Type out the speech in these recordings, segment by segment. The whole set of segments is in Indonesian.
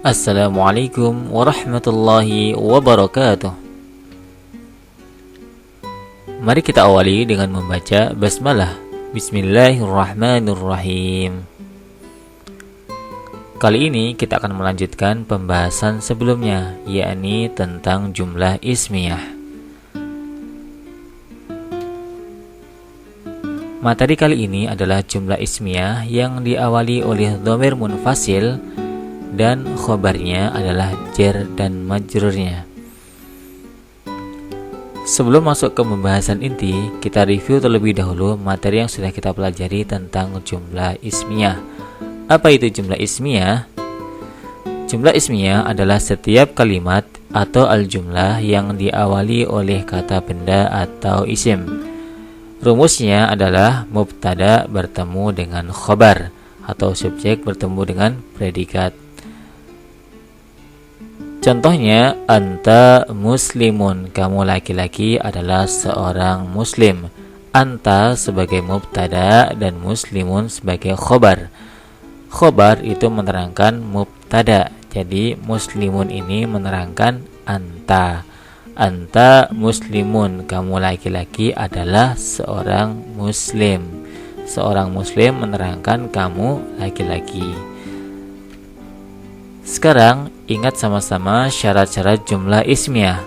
Assalamualaikum warahmatullahi wabarakatuh. Mari kita awali dengan membaca basmalah. Bismillahirrahmanirrahim. Kali ini kita akan melanjutkan pembahasan sebelumnya, yakni tentang jumlah ismiyah. Materi kali ini adalah jumlah ismiyah yang diawali oleh dhamir munfasil dan khobarnya adalah jar dan majrurnya. Sebelum masuk ke pembahasan inti, kita review terlebih dahulu materi yang sudah kita pelajari tentang jumlah ismiyah. Apa itu jumlah ismiyah? Jumlah ismiyah adalah setiap kalimat atau al-jumlah yang diawali oleh kata benda atau isim. Rumusnya adalah mubtada bertemu dengan khobar atau subjek bertemu dengan predikat. Contohnya, anta muslimun, kamu laki-laki adalah seorang muslim. Anta sebagai mubtada dan muslimun sebagai khobar. Khobar itu menerangkan mubtada, jadi muslimun ini menerangkan anta. Anta muslimun, kamu laki-laki adalah seorang muslim. Seorang muslim menerangkan kamu laki-laki. Sekarang ingat sama-sama syarat-syarat jumlah ismiyah.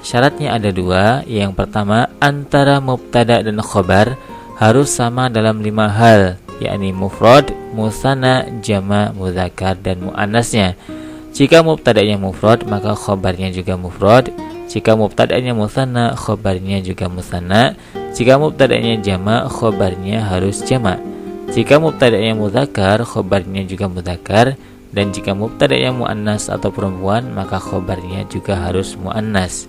Syaratnya ada dua. Yang pertama, antara mubtada dan khobar harus sama dalam 5 hal, yakni mufrad, musanna, jama, mudzakkar, dan muannasnya. Jika mubtadanya mufrad, maka khobarnya juga mufrad. Jika mubtadanya musanna, khobarnya juga musanna. Jika mubtadanya jama, khobarnya harus jama. Jika mubtadanya mudzakkar, khobarnya juga mudzakkar. Dan jika mubtadanya muannas atau perempuan, maka khobarnya juga harus muannas.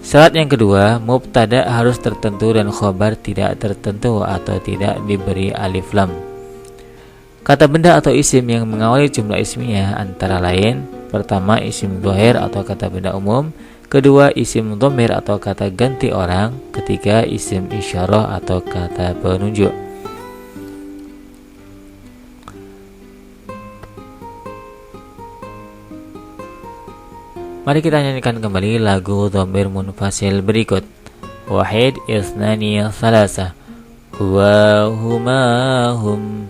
Syarat yang kedua, mubtada harus tertentu dan khobar tidak tertentu atau tidak diberi alif lam. Kata benda atau isim yang mengawali jumlah ismiyah antara lain: pertama, isim dhahir atau kata benda umum; kedua, isim dhamir atau kata ganti orang; ketiga, isim isyarah atau kata penunjuk. Mari kita nyanyikan kembali lagu dhamir munfasil berikut. Wahid, isnani, salasa. Huwa, huma, hum.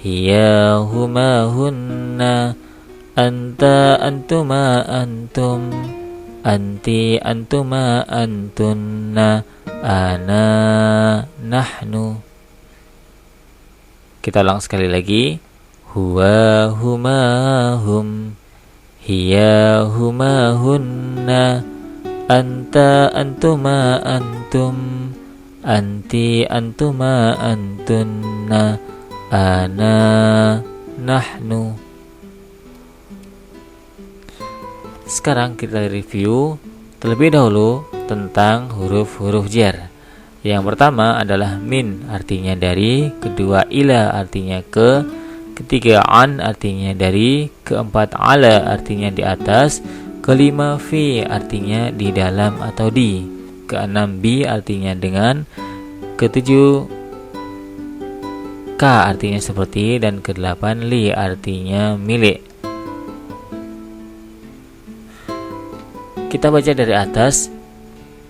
Hiya, huma, hunna. Anta, antuma, antum. Anti, antuma, antunna. Ana, nahnu. Kita ulang sekali lagi. Huwa, huma, hum. Hiya, huma, hunna. Anta, antuma, antum. Anti, antuma, antunna. Ana, nahnu. Sekarang kita review terlebih dahulu tentang huruf-huruf jar. Yang pertama adalah min, artinya dari; kedua, ila, artinya ke; ketiga, an, artinya dari; keempat, ala, artinya di atas; kelima, fi, artinya di dalam atau di; keenam, bi, artinya dengan; ketujuh, ka, artinya seperti; dan kedelapan, li, artinya milik. Kita baca dari atas.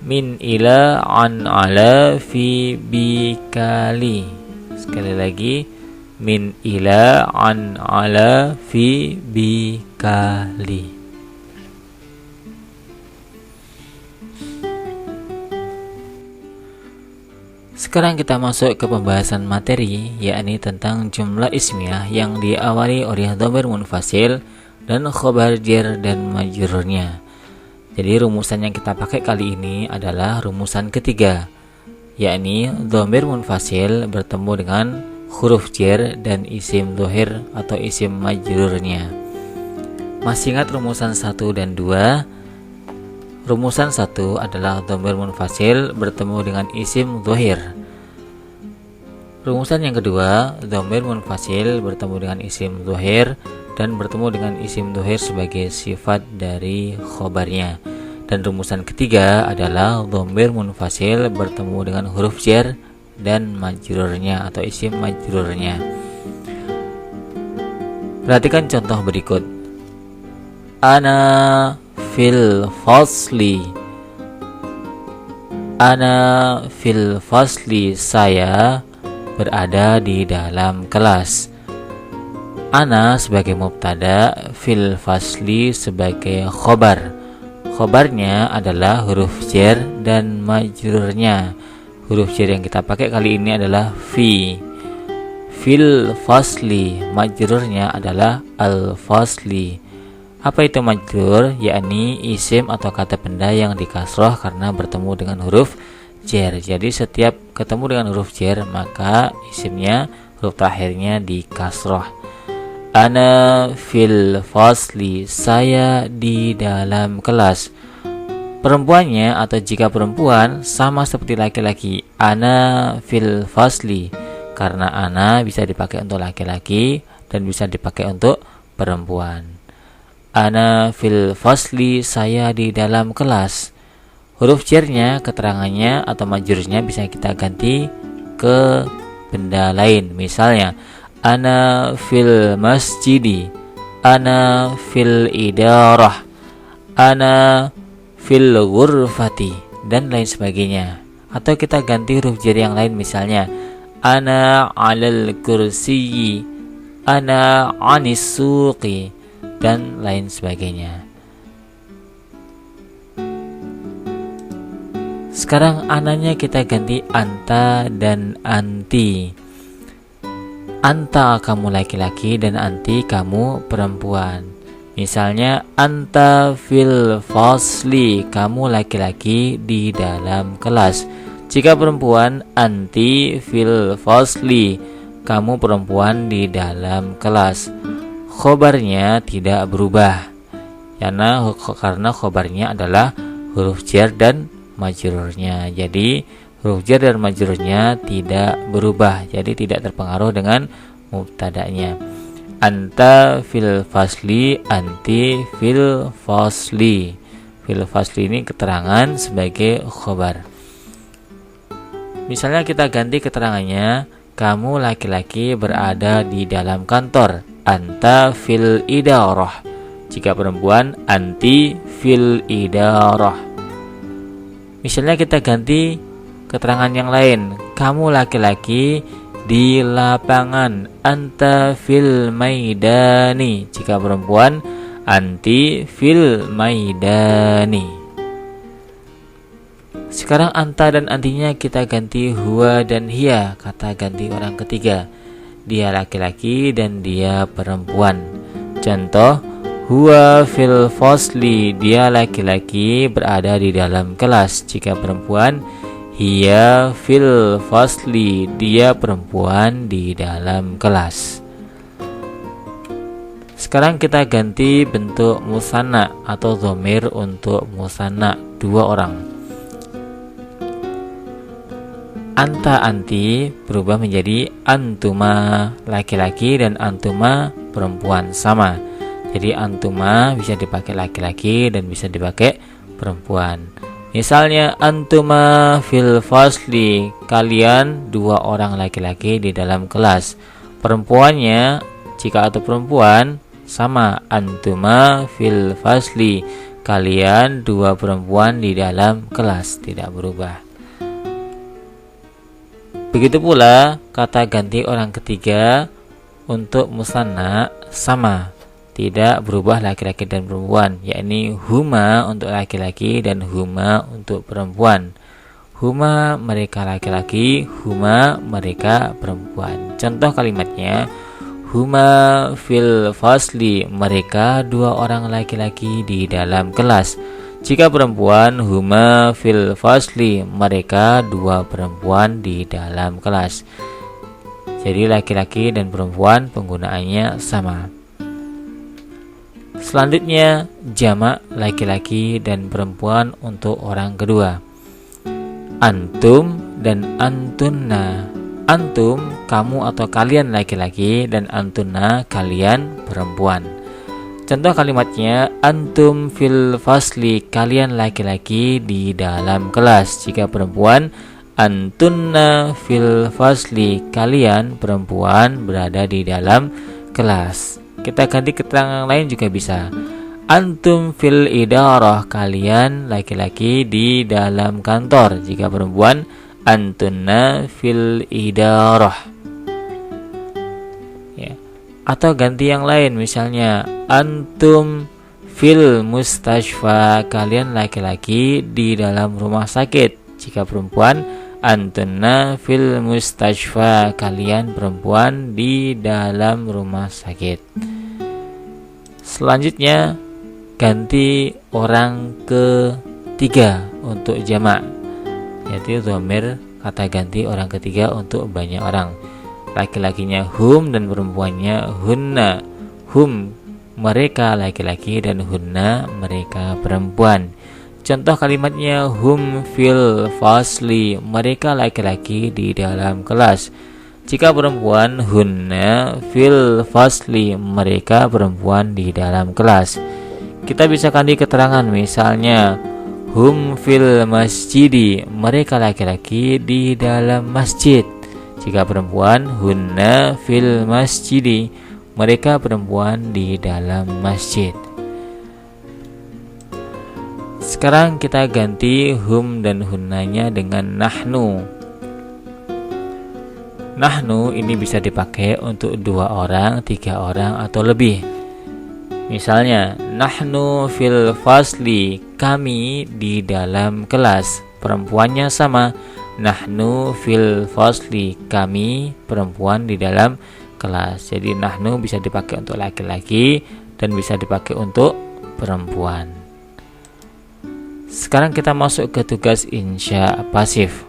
Min, ila, an, ala, fi, bi, kali. Sekali lagi. Min, ila, an, ala, fi, bi, kali. Sekarang kita masuk ke pembahasan materi, yakni tentang jumlah ismiyah yang diawali oleh dhamir munfasil dan khobar jar dan majrurnya. Jadi rumusan yang kita pakai kali ini adalah rumusan ketiga, yakni dhamir munfasil bertemu dengan huruf jar dan isim dhahir atau isim majrurnya. Masih ingat rumusan 1 dan 2? Rumusan 1 adalah dhamir munfasil bertemu dengan isim dhahir. Rumusan yang kedua, dhamir munfasil bertemu dengan isim dhahir dan bertemu dengan isim dhahir sebagai sifat dari khobarnya. Dan rumusan ketiga adalah dhamir munfasil bertemu dengan huruf jar dan majrurnya atau isim majrurnya. Perhatikan contoh berikut. Ana fil fasli. Ana fil fasli, saya berada di dalam kelas. Ana sebagai mubtada, fil fasli sebagai khobar. Khobarnya adalah huruf jar dan majrurnya. Huruf jar yang kita pakai kali ini adalah fi. Fil fasli, majrurnya adalah al fasli. Apa itu majrur? Yakni isim atau kata benda yang dikasroh karena bertemu dengan huruf jar. Jadi setiap ketemu dengan huruf jar maka isimnya, huruf terakhirnya dikasroh. Ana fil fasli, saya di dalam kelas. Perempuannya atau jika perempuan sama seperti laki-laki, ana fil fasli, karena ana bisa dipakai untuk laki-laki dan bisa dipakai untuk perempuan. Ana fil fasli, saya di dalam kelas. Huruf jarnya, keterangannya atau majrurnya bisa kita ganti ke benda lain. Misalnya, ana fil masjidi, ana fil idarah, ana fil ghurfati, dan lain sebagainya. Atau kita ganti huruf jar yang lain, misalnya ana alal kursiyi, ana anis suqi, dan lain sebagainya. Sekarang ananya kita ganti anta dan anti. Anta kamu laki-laki dan anti kamu perempuan. Misalnya anta fil fasli, kamu laki-laki di dalam kelas. Jika perempuan, anti fil fasli, kamu perempuan di dalam kelas. Khobarnya tidak berubah karena khobarnya adalah huruf jar dan majrurnya. Jadi huruf jar dan majrurnya tidak berubah, jadi tidak terpengaruh dengan mubtada'nya. Anta fil fasli, anti fil fasli. Fil fasli ini keterangan sebagai khobar. Misalnya kita ganti keterangannya, kamu laki-laki berada di dalam kantor. Anta fil idarah. Jika perempuan, anti fil idarah. Misalnya kita ganti keterangan yang lain, kamu laki-laki di lapangan. Anta fil maidani. Jika perempuan, anti fil maidani. Sekarang anta dan antinya kita ganti huwa dan hiya, kata ganti orang ketiga. Dia laki-laki dan dia perempuan. Contoh, huwa fil fasli, dia laki-laki berada di dalam kelas. Jika perempuan, hiya fil fasli, dia perempuan di dalam kelas. Sekarang kita ganti bentuk musanna atau dhamir untuk musanna, dua orang. Anta anti berubah menjadi antuma laki-laki dan antuma perempuan, sama. Jadi antuma bisa dipakai laki-laki dan bisa dipakai perempuan. Misalnya antuma fil fasli, kalian dua orang laki-laki di dalam kelas. Perempuannya jika atau perempuan sama, antuma fil fasli, kalian dua perempuan di dalam kelas, tidak berubah. Begitu pula kata ganti orang ketiga untuk musanna sama, tidak berubah laki-laki dan perempuan, yakni huma untuk laki-laki dan huma untuk perempuan. Huma mereka laki-laki, huma mereka perempuan. Contoh kalimatnya, huma fil fasli, mereka dua orang laki-laki di dalam kelas. Jika perempuan, huma fil fasli, mereka dua perempuan di dalam kelas. Jadi laki-laki dan perempuan penggunaannya sama. Selanjutnya jamak laki-laki dan perempuan untuk orang kedua. Antum dan antunna. Antum kamu atau kalian laki-laki dan antunna kalian perempuan. Contoh kalimatnya, antum fil fasli, kalian laki-laki di dalam kelas. Jika perempuan, antunna fil fasli, kalian perempuan berada di dalam kelas. Kita ganti keterangan lain juga bisa. Antum fil idarah, kalian laki-laki di dalam kantor. Jika perempuan, antunna fil idarah. Ya. Atau ganti yang lain, misalnya antum fil mustashfa, kalian laki-laki di dalam rumah sakit. Jika perempuan, antunna fil mustashfa, kalian perempuan di dalam rumah sakit. Selanjutnya ganti orang ketiga untuk jamak, yaitu dhamir kata ganti orang ketiga untuk banyak orang. Laki-lakinya hum dan perempuannya hunna. Hum mereka laki-laki dan hunna mereka perempuan. Contoh kalimatnya hum fil fasli, mereka laki-laki di dalam kelas. Jika perempuan, hunna fil fasli, mereka perempuan di dalam kelas. Kita bisa ganti keterangan, misalnya hum fil masjidi, mereka laki-laki di dalam masjid. Jika perempuan, hunna fil masjidi, mereka perempuan di dalam masjid. Sekarang kita ganti hum dan hunnanya dengan nahnu. Nahnu ini bisa dipakai untuk 2 orang, 3 orang, atau lebih. Misalnya, nahnu fil fasli, kami di dalam kelas. Perempuannya sama, nahnu fil fasli, kami perempuan di dalam kelas. Jadi nahnu bisa dipakai untuk laki-laki dan bisa dipakai untuk perempuan. Sekarang kita masuk ke tugas insya pasif.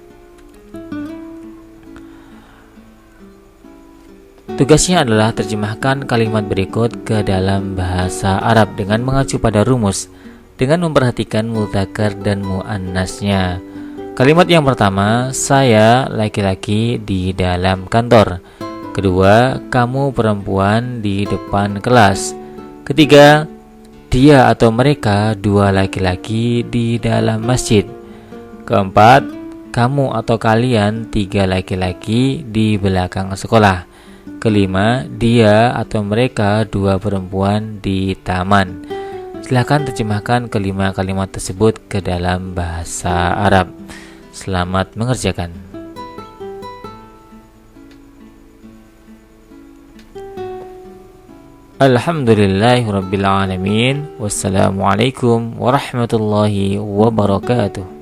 Tugasnya adalah terjemahkan kalimat berikut ke dalam bahasa Arab dengan mengacu pada rumus, dengan memperhatikan mudzakkar dan muannasnya. Kalimat yang pertama, saya laki-laki di dalam kantor. Kedua, kamu perempuan di depan kelas. Ketiga, dia atau mereka 2 laki-laki di dalam masjid. Keempat, kamu atau kalian 3 laki-laki di belakang sekolah. Kelima, dia atau mereka 2 perempuan di taman. Silakan terjemahkan kelima kalimat tersebut ke dalam bahasa Arab. Selamat mengerjakan. Alhamdulillahirabbil alamin. Wassalamualaikum warahmatullahi wabarakatuh.